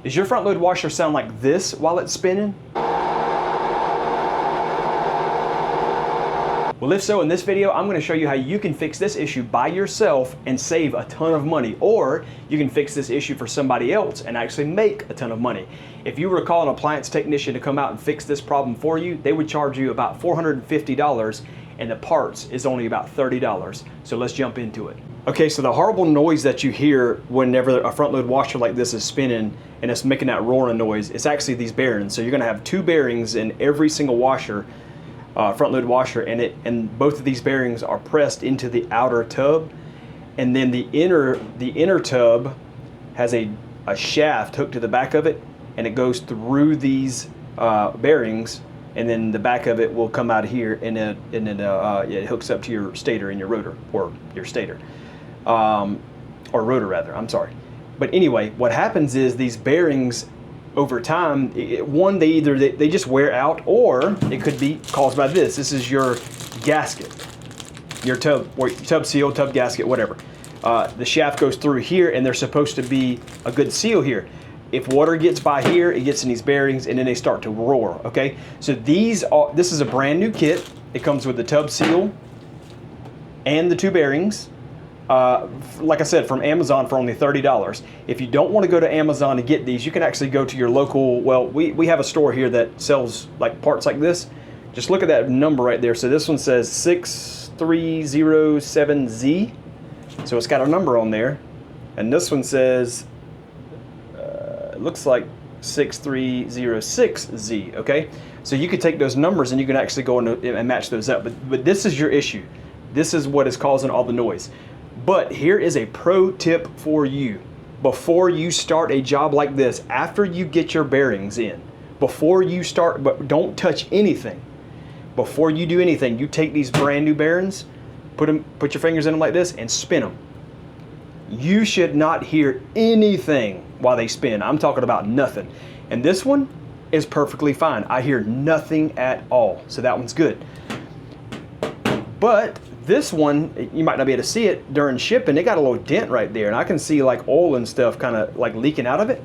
Does your front load washer sound like this while it's spinning? Well, if so, in this video, I'm gonna show you how you can fix this issue by yourself and save a ton of money, or you can fix this issue for somebody else and actually make a ton of money. If you were to call an appliance technician to come out and fix this problem for you, they would charge you about $450, and the parts is only about $30. So let's jump into it. Okay, so the horrible noise that you hear whenever a front load washer like this is spinning and it's making that roaring noise, it's actually these bearings. So you're gonna have 2 bearings in every single washer, front load washer, and both of these bearings are pressed into the outer tub, and then the inner tub has a shaft hooked to the back of it, and it goes through these bearings, and then the back of it will come out here, and then it hooks up to your stator and your rotor, or your stator, or rotor rather, I'm sorry. But anyway, what happens is these bearings over time, they just wear out, or it could be caused by this. This is your gasket, your tub, or tub seal, tub gasket, whatever. The shaft goes through here, and there's supposed to be a good seal here. If water gets by here, it gets in these bearings, and then they start to roar, okay? So this is a brand new kit. It comes with the tub seal and the 2 bearings. Like I said, from Amazon for only $30. If you don't want to go to Amazon to get these, you can actually go to your local, well, we have a store here that sells like parts like this. Just look at that number right there. So this one says 6307Z. So it's got a number on there. And this one says, it looks like 6306Z, okay? So you could take those numbers and you can actually go and match those up. But this is your issue. This is what is causing all the noise. But here is a pro tip for you. Before you start a job like this, after you get your bearings in, before you start, but don't touch anything. Before you do anything, you take these brand new bearings, put your fingers in them like this, and spin them. You should not hear anything while they spin. I'm talking about nothing. And this one is perfectly fine. I hear nothing at all. So that one's good. But this one, you might not be able to see it during shipping. It got a little dent right there, and I can see like oil and stuff kind of like leaking out of it.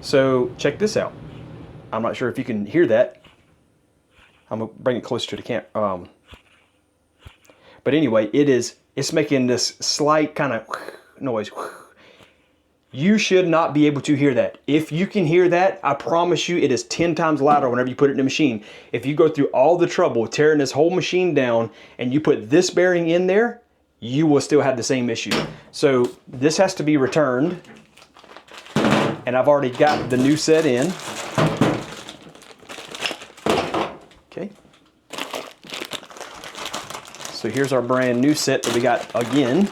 So check this out. I'm not sure if you can hear that. I'm gonna bring it closer to the camera. But anyway, it's making this slight kind of noise. You should not be able to hear that. If you can hear that, I promise you it is 10 times louder whenever you put it in the machine. If you go through all the trouble tearing this whole machine down and you put this bearing in there, you will still have the same issue. So this has to be returned, and I've already got the new set in. Okay. So here's our brand new set that we got again.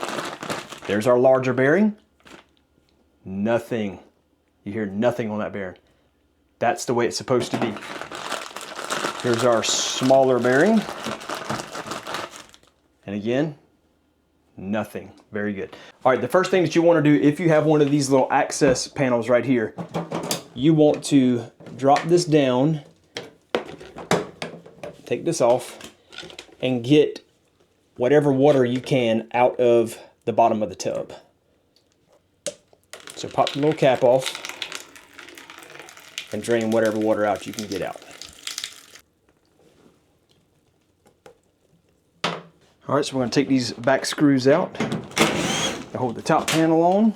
There's our larger bearing. Nothing. You hear nothing on that bearing. That's the way it's supposed to be. Here's our smaller bearing. And again, nothing. Very good. All right, the first thing that you want to do if you have one of these little access panels right here, you want to drop this down, take this off, and get whatever water you can out of the bottom of the tub. So pop the little cap off and drain whatever water out you can get out. All right, so we're going to take these back screws out to hold the top panel on.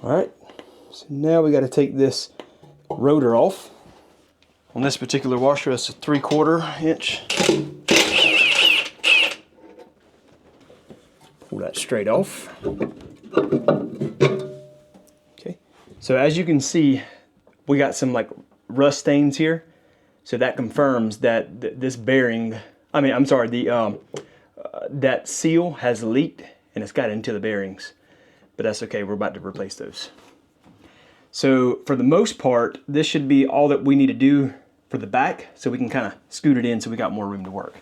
All right, so now we got to take this rotor off On this particular washer, it's a 3/4 inch. Pull that straight off. Okay, so as you can see, we got some like rust stains here. So that confirms that this bearing, that seal has leaked and it's got into the bearings. But that's okay, we're about to replace those. So for the most part, this should be all that we need to do for the back, so we can kind of scoot it in so we got more room to work.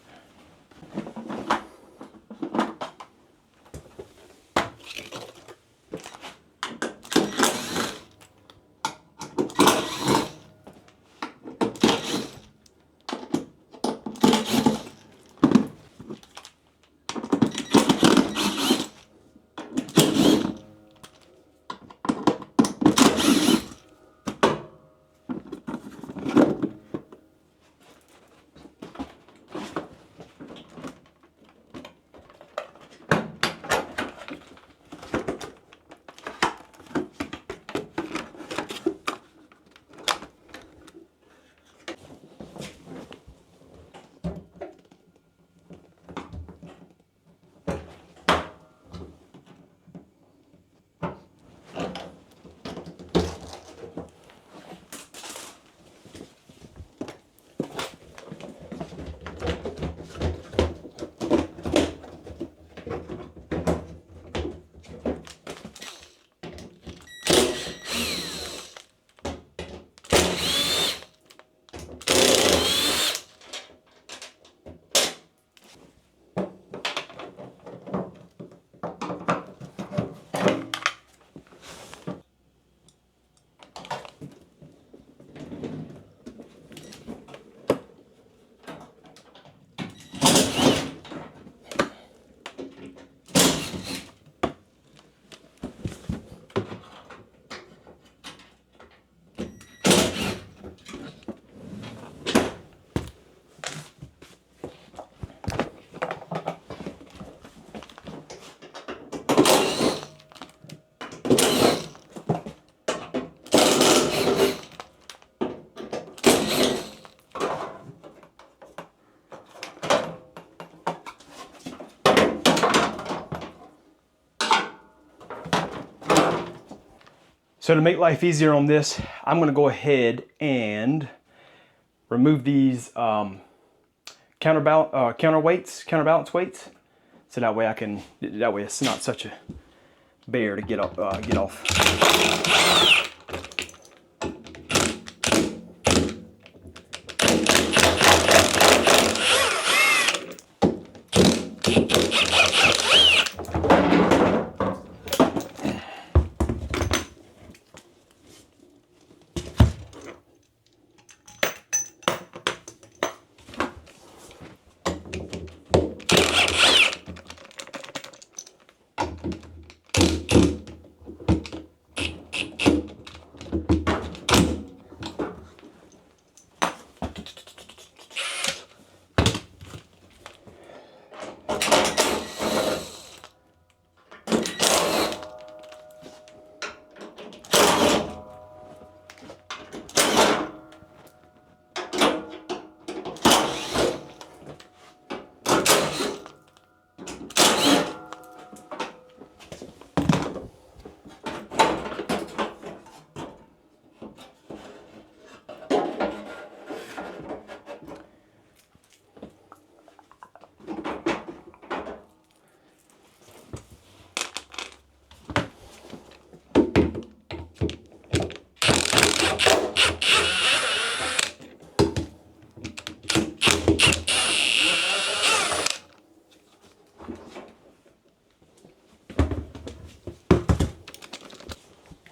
So to make life easier on this, I'm going to go ahead and remove these counterbalance weights, so that way it's not such a bear to get off.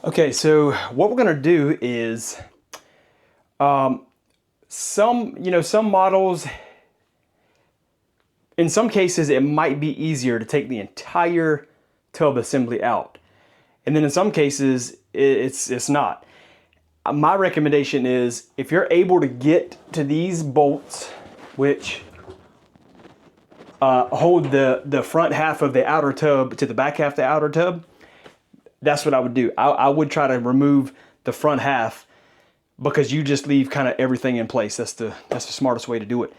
Okay, so what we're gonna do is, some models, in some cases it might be easier to take the entire tub assembly out. And then in some cases, it's not. My recommendation is, if you're able to get to these bolts, which hold the front half of the outer tub to the back half of the outer tub, that's what I would do. I would try to remove the front half because you just leave kind of everything in place. That's the smartest way to do it.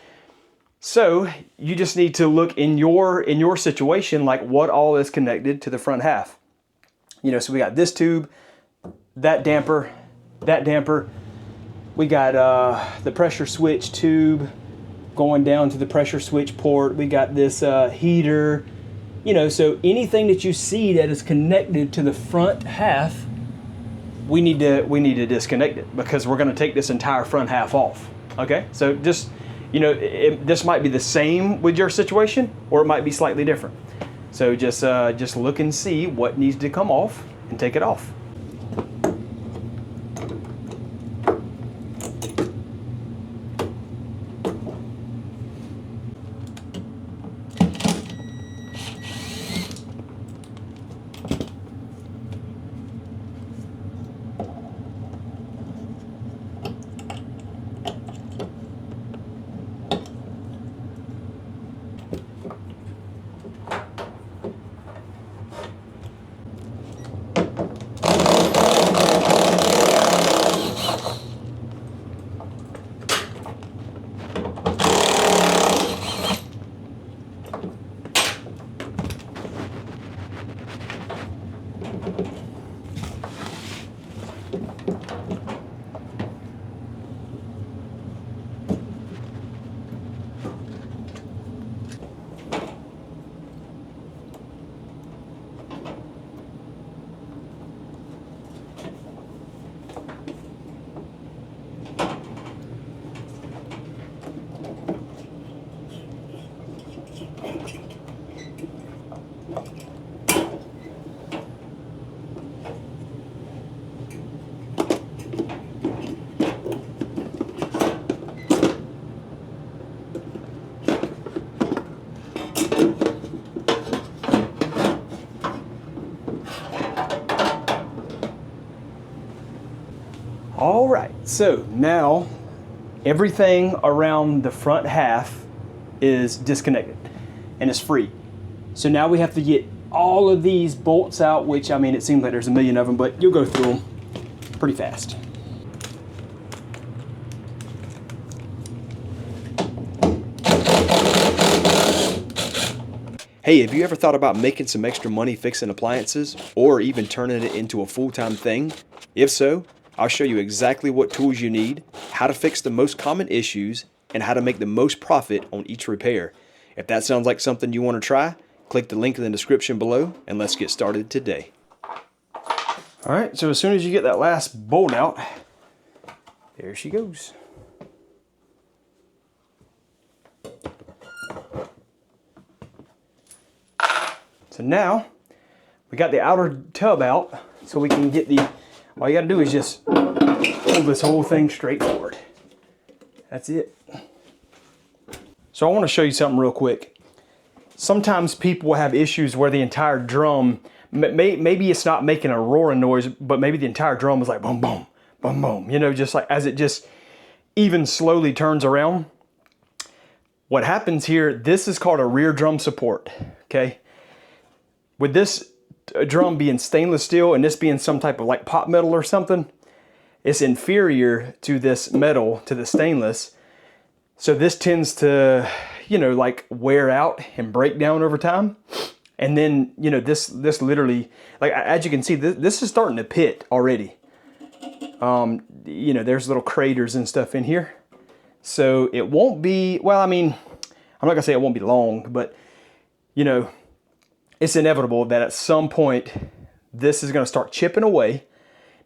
So you just need to look in your situation, like what all is connected to the front half. You know, so we got this tube, that damper. We got the pressure switch tube going down to the pressure switch port. We got this heater. You know, so anything that you see that is connected to the front half, we need to disconnect it, because we're going to take this entire front half off. Okay, so just, you know, this might be the same with your situation, or it might be slightly different. So just look and see what needs to come off and take it off. All right, so now everything around the front half is disconnected and it's free. So now we have to get all of these bolts out, which, I mean, it seems like there's a million of them, but you'll go through them pretty fast. Hey, have you ever thought about making some extra money fixing appliances, or even turning it into a full-time thing? If so, I'll show you exactly what tools you need, how to fix the most common issues, and how to make the most profit on each repair. If that sounds like something you want to try, click the link in the description below, and let's get started today. All right, so as soon as you get that last bolt out, there she goes. So now we got the outer tub out, so we can get all you gotta do is just pull this whole thing straight forward. That's it. So I wanna show you something real quick. Sometimes people have issues where the entire drum, maybe it's not making a roaring noise, but maybe the entire drum is like boom, boom, boom, boom. You know, just like as it just even slowly turns around. What happens here, this is called a rear drum support, okay? With this drum being stainless steel and this being some type of like pot metal or something, it's inferior to this metal, to the stainless. So this tends to, you know, like wear out and break down over time. And then, you know, this literally, like as you can see, this is starting to pit already. You know, there's little craters and stuff in here. So it won't be, well, I mean, I'm not gonna say it won't be long, but you know, it's inevitable that at some point this is going to start chipping away,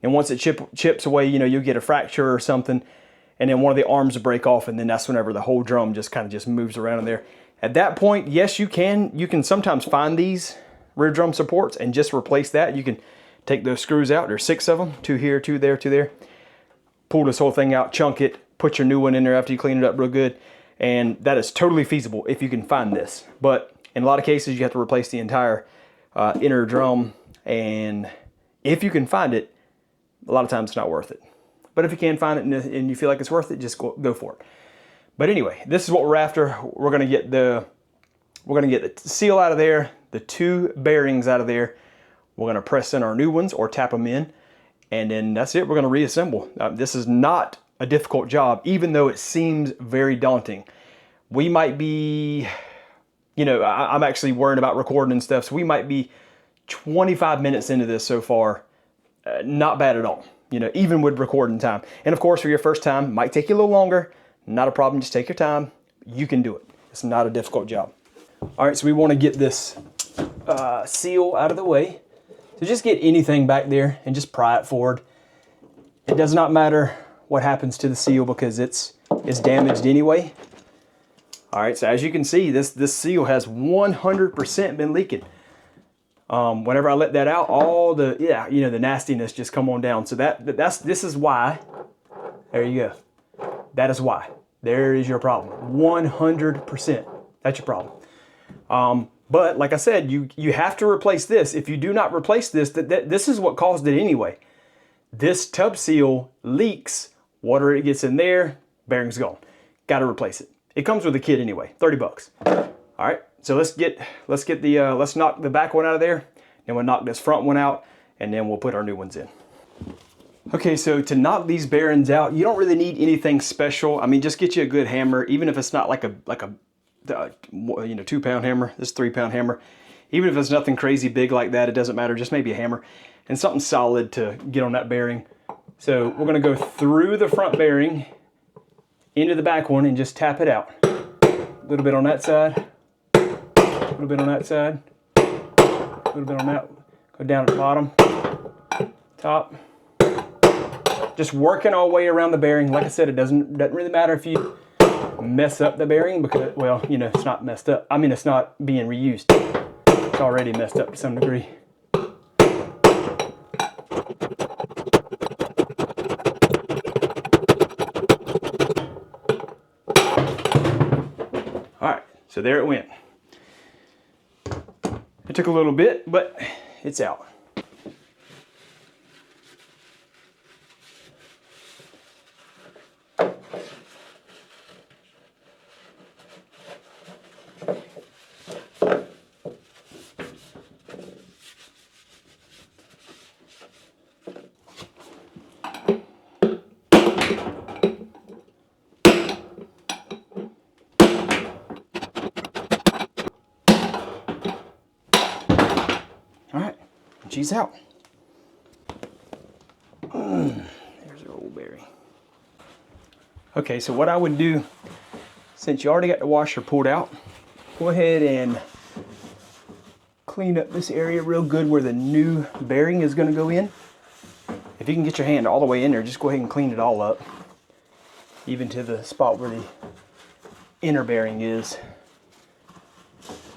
and once it chips away, you know, you'll get a fracture or something, and then one of the arms will break off, and then that's whenever the whole drum just kind of just moves around in there. At that point, yes, you can sometimes find these rear drum supports and just replace that. You can take those screws out. There's 6 of them, 2 here, 2 there, 2 there. Pull this whole thing out, chunk it, put your new one in there after you clean it up real good, and that is totally feasible if you can find this. But in a lot of cases, you have to replace the entire inner drum, and if you can find it, a lot of times it's not worth it. But if you can find it and you feel like it's worth it, just go for it. But anyway, this is what we're after. We're gonna get the seal out of there, the 2 bearings out of there. We're gonna press in our new ones or tap them in, And then that's it, we're gonna reassemble. This is not a difficult job, even though it seems very daunting. We might be, you know, I'm actually worried about recording and stuff, so we might be 25 minutes into this so far. Not bad at all, you know, even with recording time. And of course, for your first time, might take you a little longer. Not a problem, just take your time. You can do it. It's not a difficult job. All right, so we want to get this seal out of the way. So just get anything back there and just pry it forward. It does not matter what happens to the seal because it's damaged anyway. All right, so as you can see, this seal has 100% been leaking. Whenever I let that out, all the, you know, the nastiness just come on down. So this is why, there you go. That is why. There is your problem. 100%. That's your problem. But like I said, you have to replace this. If you do not replace this, this is what caused it anyway. This tub seal leaks, water it gets in there, bearing's gone. Got to replace it. It comes with a kit anyway, 30 bucks. All right, so let's knock the back one out of there, and we'll knock this front one out, and then we'll put our new ones in. Okay, so to knock these bearings out, you don't really need anything special. I mean, just get you a good hammer, even if it's not like a you know, 2-pound hammer. This 3-pound hammer. Even if it's nothing crazy big like that, it doesn't matter. Just maybe a hammer and something solid to get on that bearing. So we're gonna go through the front bearing into the back one and just tap it out. A little bit on that side, a little bit on that side, a little bit on that. Go down at the bottom, top. Just working our way around the bearing. Like I said, it doesn't really matter if you mess up the bearing because, well, you know, it's not messed up. I mean, it's not being reused. It's already messed up to some degree. All right, so there it went. It took a little bit, but it's out. All right, she's out. There's our old bearing. Okay, so what I would do, since you already got the washer pulled out, go ahead and clean up this area real good where the new bearing is gonna go in. If you can get your hand all the way in there, just go ahead and clean it all up, even to the spot where the inner bearing is.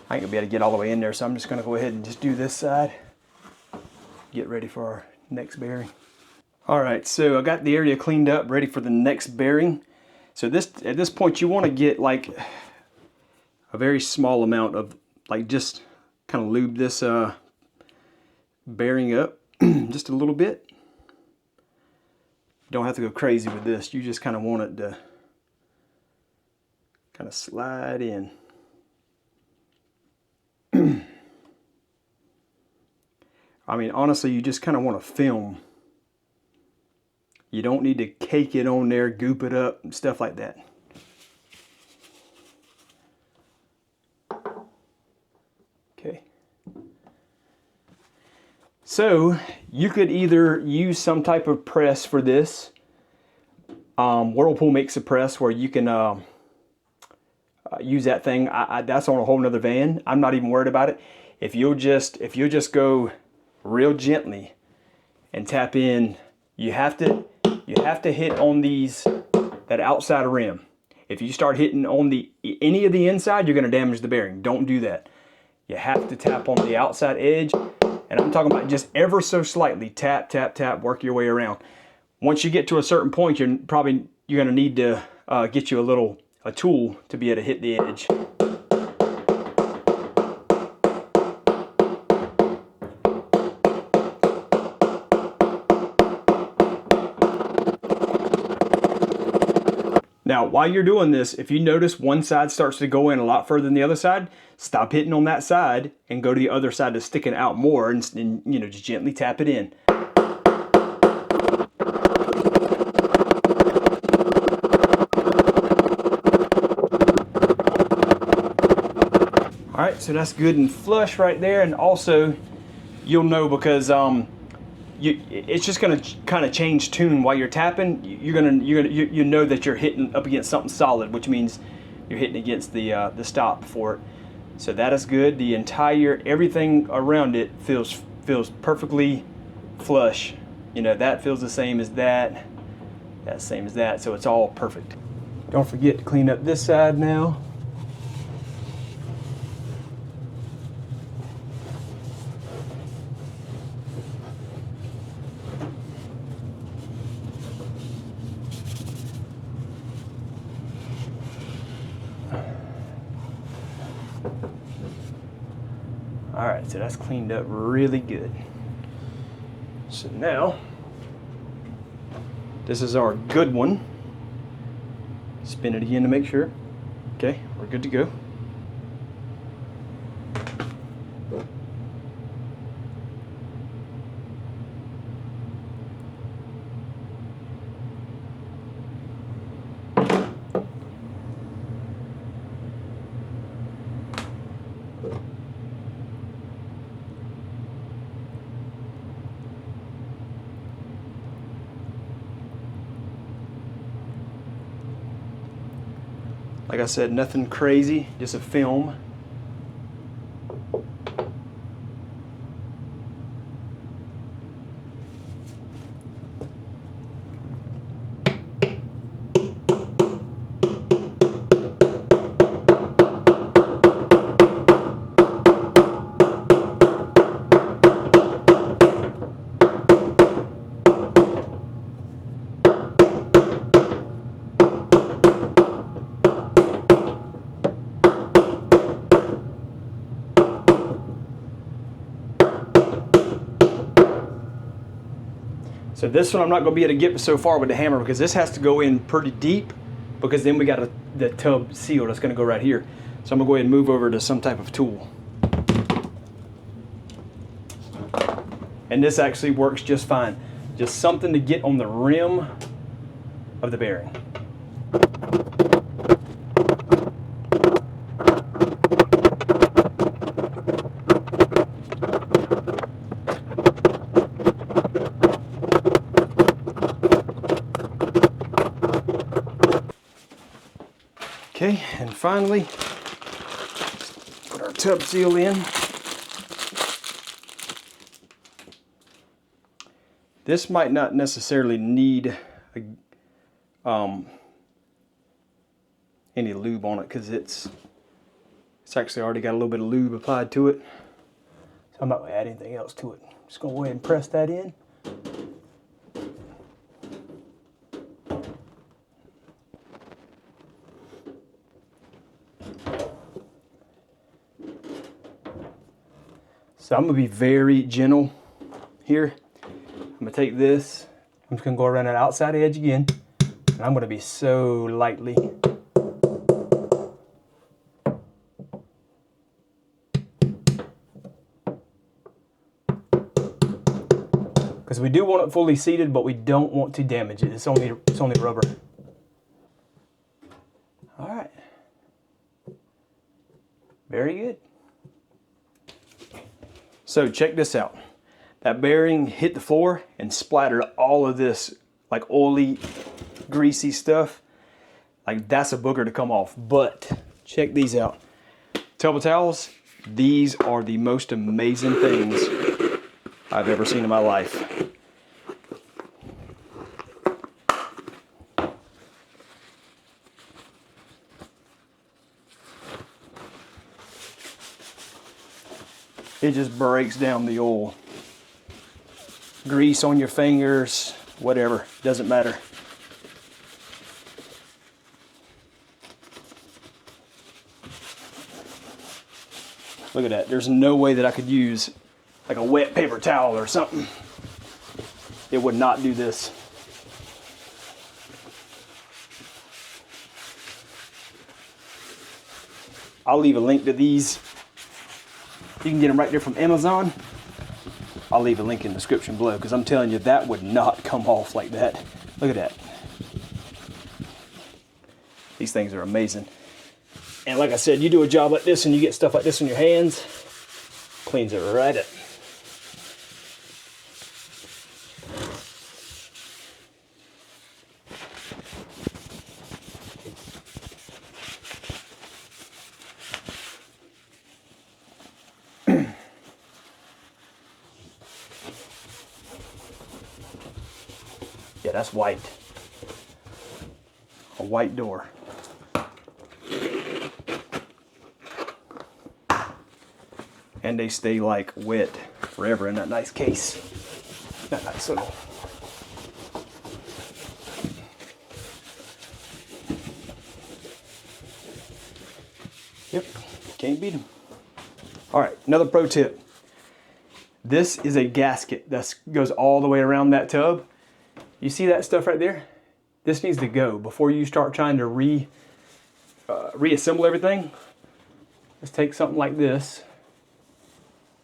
I ain't gonna be able to get all the way in there, so I'm just gonna go ahead and just do this side. Get ready for our next bearing. All right, so I got the area cleaned up, ready for the next bearing. So at this point, you wanna get like a very small amount of, like, just kind of lube this bearing up just a little bit. Don't have to go crazy with this. You just kind of want it to kind of slide in. I mean, honestly, you just kind of want to film. You don't need to cake it on there, goop it up, and stuff like that. Okay. So, you could either use some type of press for this. Whirlpool makes a press where you can use that thing. That's on a whole nother van. I'm not even worried about it. If you'll just go real gently and tap in, you have to hit on that outside rim. If you start hitting on any of the inside, you're going to damage the bearing. Don't do that. You have to tap on the outside edge, and I'm talking about just ever so slightly. Tap, tap, tap. Work your way around. Once you get to a certain point, you're going to need to get you a tool to be able to hit the edge. Now, while you're doing this, if you notice one side starts to go in a lot further than the other side, stop hitting on that side and go to the other side that's sticking out more, and you know, just gently tap it in. All right, so that's good and flush right there. And also, you'll know because it's just gonna kind of change tune while you're tapping. You know that you're hitting up against something solid, which means you're hitting against the stop for it. So that is good. The entire everything around it feels perfectly flush. You know, that feels the same as that. That's the same as that. So it's all perfect. Don't forget to clean up this side now. All right, so that's cleaned up really good. So now, this is our good one. Spin it again to make sure. Okay, we're good to go. Like I said, nothing crazy, just a film. So this one I'm not going to be able to get so far with the hammer because this has to go in pretty deep, because then we got the tub seal that's going to go right here. So I'm going to go ahead and move over to some type of tool. And this actually works just fine. Just something to get on the rim of the bearing. Okay, and finally, put our tub seal in. This might not necessarily need any lube on it because it's actually already got a little bit of lube applied to it. So I'm not going to add anything else to it. Just going to go ahead and press that in. So I'm going to be very gentle here. I'm going to take this, I'm just going to go around that outside edge again, and I'm going to be so lightly. Because we do want it fully seated, but we don't want to damage it. It's only rubber. All right. Very good. So check this out. That bearing hit the floor and splattered all of this like oily, greasy stuff. Like that's a booger to come off. But check these out. Tubble towels, these are the most amazing things I've ever seen in my life. It just breaks down the oil. Grease on your fingers, whatever, doesn't matter. Look at that. There's no way that I could use like a wet paper towel or something. It would not do this. I'll leave a link to these. You can get them right there from Amazon. I'll leave a link in the description below because I'm telling you, that would not come off like that. Look at that. These things are amazing. And like I said, you do a job like this and you get stuff like this in your hands, cleans it right up. Yeah, that's white. A white door. And they stay like wet forever in that nice case. That nice little. Yep, can't beat them. All right, another pro tip. This is a gasket that goes all the way around that tub. You see that stuff right there? This needs to go before you start trying to reassemble everything. Let's take something like this.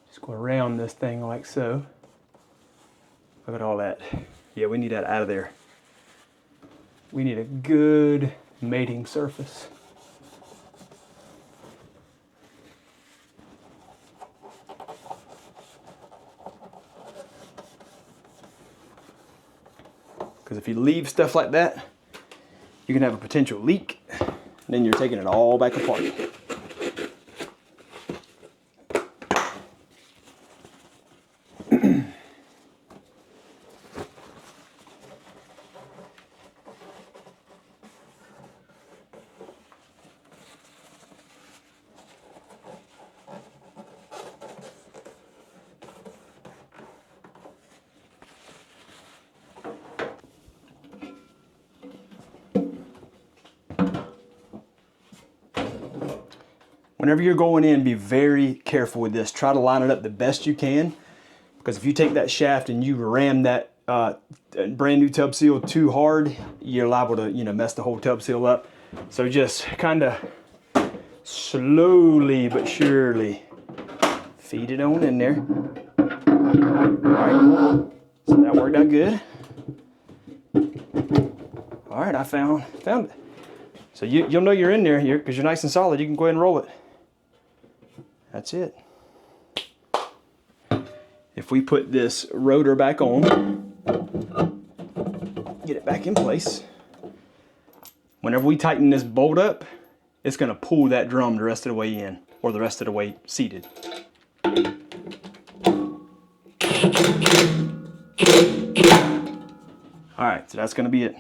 Just go around this thing like so. Look at all that. Yeah, we need that out of there. We need a good mating surface. Because if you leave stuff like that, you can have a potential leak, and then you're taking it all back apart. Whenever you're going in, be very careful with this. Try to line it up the best you can, because if you take that shaft and you ram that brand new tub seal too hard, you're liable to, mess the whole tub seal up. So just kind of slowly but surely feed it on in there. All right, so that worked out good. All right, I found it. So you'll know you're in there here because you're nice and solid. You can go ahead and roll it. That's it. If we put this rotor back on, get it back in place, whenever we tighten this bolt up, it's going to pull that drum the rest of the way in, or the rest of the way seated. All right, so that's going to be it.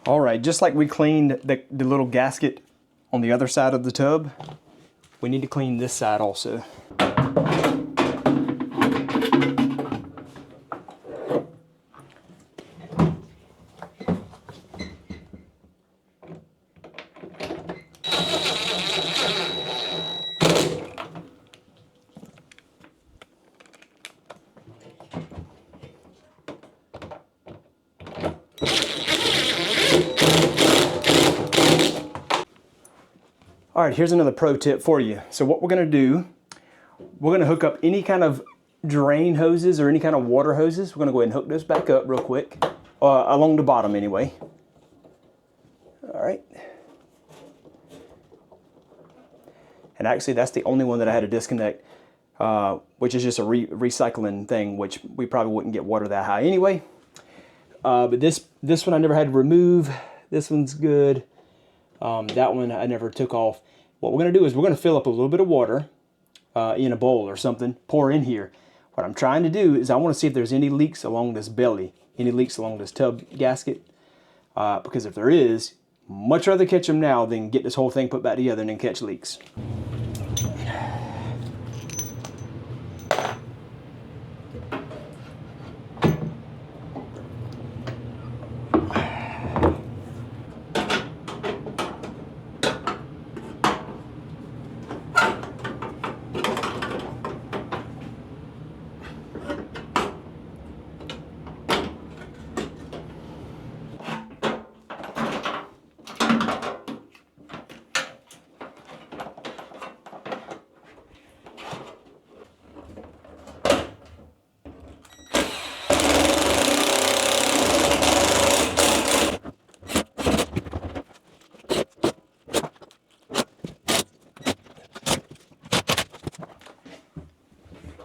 All right, just like we cleaned the little gasket on the other side of the tub, we need to clean this side also. All right, here's another pro tip for you. So what we're gonna do, we're gonna hook up any kind of drain hoses or any kind of water hoses. We're gonna go ahead and hook those back up real quick, along the bottom anyway. All right. And actually that's the only one that I had to disconnect, which is just a recycling thing, which we probably wouldn't get water that high anyway. But this one I never had to remove. This one's good. That one I never took off. What we're going to do is we're going to fill up a little bit of water in a bowl or something, pour in here. What I'm trying to do is I want to see if there's any leaks along this belly, any leaks along this tub gasket. Because if there is, much rather catch them now than get this whole thing put back together and then catch leaks.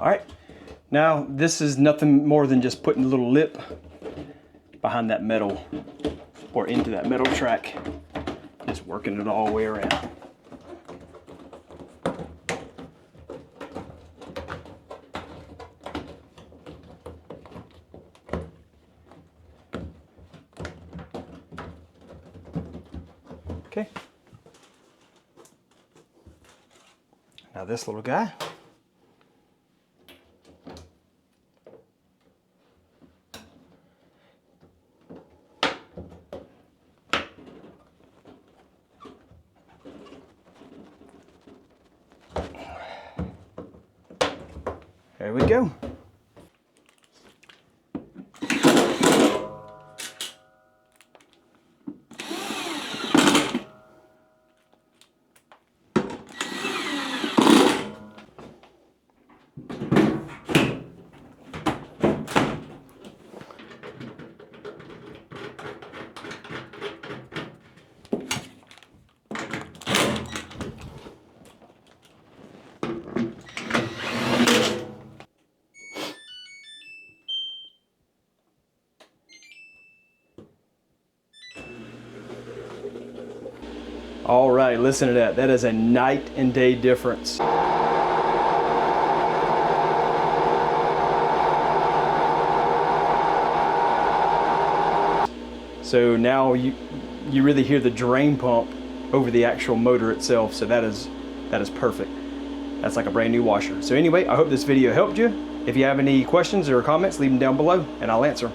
All right, now this is nothing more than just putting a little lip behind that metal or into that metal track. Just working it all the way around. Okay. Now this little guy. There we go. All right, listen to that. That is a night and day difference. So now you really hear the drain pump over the actual motor itself. So that is perfect. That's like a brand new washer. So anyway, I hope this video helped you. If you have any questions or comments, leave them down below and I'll answer.